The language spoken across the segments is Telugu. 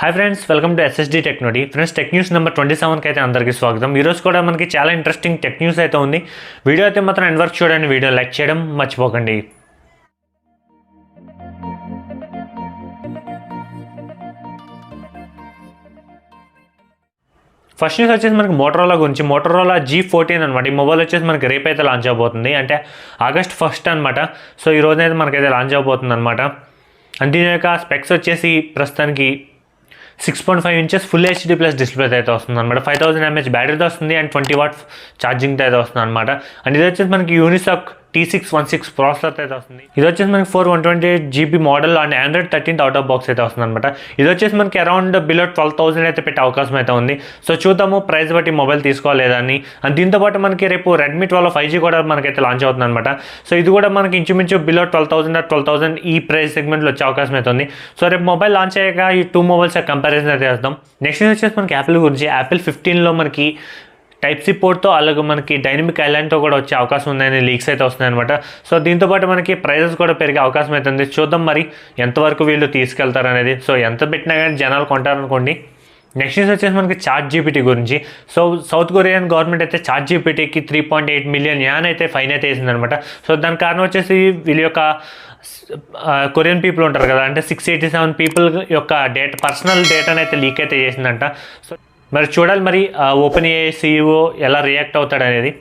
Hi friends, welcome to SSD technody. Friends, tech news number 27కి అయితే అందరికీ స్వాగతం. ఈరోజు కూడా మనకి చాలా ఇంట్రెస్టింగ్ టెక్ న్యూస్ అయితే ఉంది. వీడియో అయితే మాత్రం ఎండ్ వరకు చూడండి. వీడియో లైక్ చేయడం మర్చిపోకండి. ఫస్ట్ న్యూస్ వచ్చేసి మనకి మోటరోలా గురించి. మోటరోలా G14 అనమాట. ఈ మొబైల్ వచ్చేసి మనకి రేపు అయితే లాంచ్ అవబోతుంది, అంటే August 1 అనమాట. సో ఈ రోజైతే మనకైతే లాంచ్ అవబోతుంది అనమాట. అండ్ దీని యొక్క స్పెక్స్ వచ్చేసి ప్రస్తుతానికి 6.5 inches full HD plus display అయితే వస్తుంది అనమాట. 5000 mAh బ్యాటరీతో వస్తుంది అండ్ 20 watts ఛార్జింగ్తో అయితే వస్తుంది అనమాట. అండ్ ఇది వచ్చేసి మనకి యూనిసాక్ T616 ప్రాసెసర్ అయితే వస్తుంది. ఇది వచ్చేసి మనకి 128GB model and Android 13 out of box అయితే వస్తుంది అనమాట. ఇది వచ్చేసి మనకి అరౌండ్ బిలో 12,000 అయితే పెట్టే అవకాశం అయితే ఉంది. సో చూద్దాము ప్రైస్ బట్టి మొబైల్ తీసుకోలేదని. అండ్ దీంతోపాటు మనకి రేపు Redmi 12 5G కూడా మనకైతే లాంచ్ అవుతుంది అనమాట. సో ఇది కూడా మనకి ఇంచుమించు బిలో 12,000 ఈ ప్రైస్ సెగ్మెంట్లో వచ్చే అవకాశం అయితే ఉంది. సో రేపు మొబైల్ లాంచ్ అయ్యాక ఈ టూ మొబైల్స్ కంపారిజన్ అయితే చేద్దాం. నెక్స్ట్ వచ్చేసి మనకి యాపిల్ గురించి. యాపిల్ 15లో మనకి టైప్ సి పోర్ట్తో అలాగే మనకి డైనమిక్ ఐలాండ్తో కూడా వచ్చే అవకాశం ఉందని లీక్స్ అయితే వస్తున్నాయి అనమాట. సో దీంతోపాటు మనకి ప్రైజెస్ కూడా పెరిగే అవకాశం అయితే ఉంది. చూద్దాం మరి ఎంతవరకు వీళ్ళు తీసుకెళ్తారు అనేది. సో ఎంత పెట్టినా కానీ జనాలు కొంటారనుకోండి. నెక్స్ట్ న్యూస్ వచ్చేసి మనకి ChatGPT గురించి. సో సౌత్ కొరియన్ గవర్నమెంట్ అయితే ChatGPTకి 3.8 million యాన్ అయితే ఫైన్ అయితే వేసిందనమాట. సో దానికి కారణం వచ్చేసి వీళ్ళ యొక్క కొరియన్ పీపుల్ ఉంటారు కదా, అంటే 687 పీపుల్ యొక్క డేటా, పర్సనల్ డేటాని అయితే లీక్ అయితే చేసిందంట. సో మరి చూడాలి మరి ఓపెన్ AI CEO ఎలా రియాక్ట్ అవుతాడు అనేది.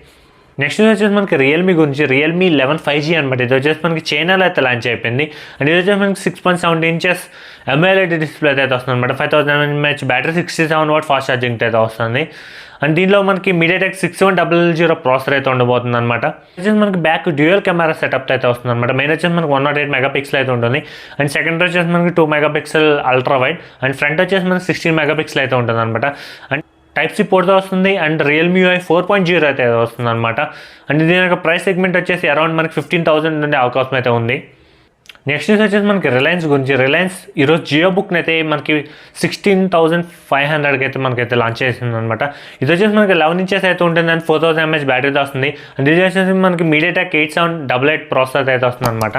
నెక్స్ట్ వచ్చేసి మనకి Realme గురించి. Realme 11 5G అనమాట. ఇది వచ్చేసి మనకి చైనాలో అయితే లాంచ్ అయిపోయింది. అండ్ ఇది వచ్చేసి మనకి 6.7 ఇంచెస్ AMOLED డిస్ప్లే అయితే వస్తుంది అనమాట. 5000 mAh battery, 67 watt fast charging అయితే వస్తుంది. అండ్ దీనిలో మనకి MediaTek 6100 ప్రాసెసర్ అయితే ఉండబోతుంది అనమాట. వచ్చేసి మనకి బ్యాక్ డ్యూయల్ కెమెరా సెటప్ అయితే వస్తుంది అనమాట. మెయిన్ వచ్చేసి మనకి 108 MP అయితే ఉంటుంది. అండ్ సెకండ్ వచ్చేసి మనకి 2 MP ultra wide. And front వచ్చేసి మనకి 16 MP అయితే ఉంటుంది అనమాట. అండ్ టైప్ సి పోర్ట్తో వస్తుంది. అండ్ Realme UI 4.0 అయితే వస్తుంది అనమాట. అండ్ దీని యొక్క ప్రైస్ సెగ్మెంట్ వచ్చేసి అరౌండ్ మనకి 15,000 ఉండే అవకాశం అయితే ఉంది. నెక్స్ట్ న్యూస్ వచ్చేసి మనకి రిలయన్స్ గురించి. రిలయన్స్ ఈరోజు జియో బుక్ని అయితే మనకి 16,500కి అయితే మనకైతే లాంచ్ చేసింది అనమాట. ఇది వచ్చేసి మనకి 11 ఇంచెస్ అయితే ఉంటుంది అండ్ 4000 mAh బ్యాటరీతో వస్తుంది. అండ్ ఇది వచ్చేసి మనకి MediaTek 8788 ప్రాసెసర్ అయితే వస్తుంది అనమాట.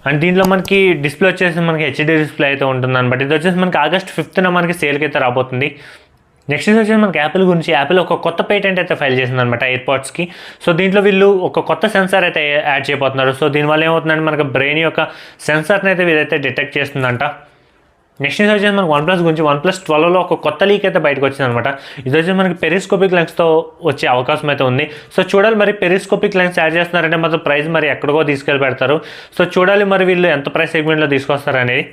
అండ్ దీంట్లో మనకి డిస్ప్లే వచ్చేసి మనకి హెచ్డీ డిస్ప్లే అయితే ఉంటుంది అనమాట. ఇది వచ్చేసి మనకి August 5న మనకి సేల్కి అయితే రాబోతుంది. నెక్స్ట్ వచ్చేసి మనకి యాపిల్ గురించి. యాపిల్ ఒక కొత్త పేటెంట్ అయితే ఫైల్ చేసింది అనమాట ఎయిర్పాడ్స్కి. సో దీంట్లో వీళ్ళు ఒక కొత్త సెన్సార్ అయితే యాడ్ చేయబోతున్నారు. సో దీనివల్ల ఏమవుతుందంటే మనకి బ్రెయిన్ యొక్క సెన్సార్ని అయితే వీరైతే డిటెక్ట్ చేస్తుందంట. నెక్స్ట్ వచ్చేసి మనకి OnePlus గురించి. OnePlus 12లో ఒక కొత్త లీక్ అయితే బయటకు వచ్చింది అనమాట. ఇది వచ్చేసి మనకి పెరిస్కోపిక్ లెన్స్తో వచ్చే అవకాశం అయితే ఉంది. సో చూడాలి మరి పెరిస్కోపిక్ లెన్స్ యాడ్ చేస్తున్నారంటే మాత్రం ప్రైస్ మరి ఎక్కడికో తీసుకెళ్ళి పెడతారు. సో చూడాలి మరి వీళ్ళు ఎంత ప్రైస్ సెగ్మెంట్లో తీసుకొస్తారు అనేది.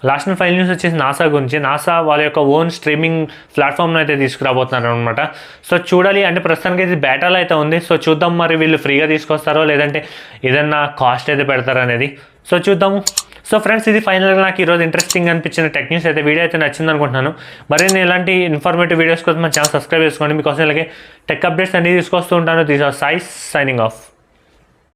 లాస్ట్ అండ్ ఫైనల్ న్యూస్ వచ్చేసి నాసా గురించి. నాసా వాళ్ళ యొక్క ఓన్ స్ట్రీమింగ్ ప్లాట్ఫామ్ను అయితే తీసుకురాబోతున్నారు అనమాట. సో చూడాలి, అంటే ప్రస్తుతానికి అయితే బేటాలో అయితే ఉంది. సో చూద్దాం మరి వీళ్ళు ఫ్రీగా తీసుకొస్తారో లేదంటే ఏదన్నా కాస్ట్ అయితే పెడతారో అనేది. సో చూద్దాము. సో ఫ్రెండ్స్, ఇది ఫైనల్గా నాకు ఈరోజు ఇంట్రెస్టింగ్ అనిపించిన టెక్ న్యూస్ అయితే. వీడియో అయితే నచ్చింది అనుకుంటున్నాను. మరి నేను ఇలాంటి ఇన్ఫర్మేటివ్ వీడియోస్ కోసం మన ఛానల్ సబ్స్క్రైబ్ చేసుకోండి. మీకోసం ఇలాగే టెక్ అప్డేట్స్ అన్ని తీసుకొస్తూ ఉంటాను. These are Sai signing of.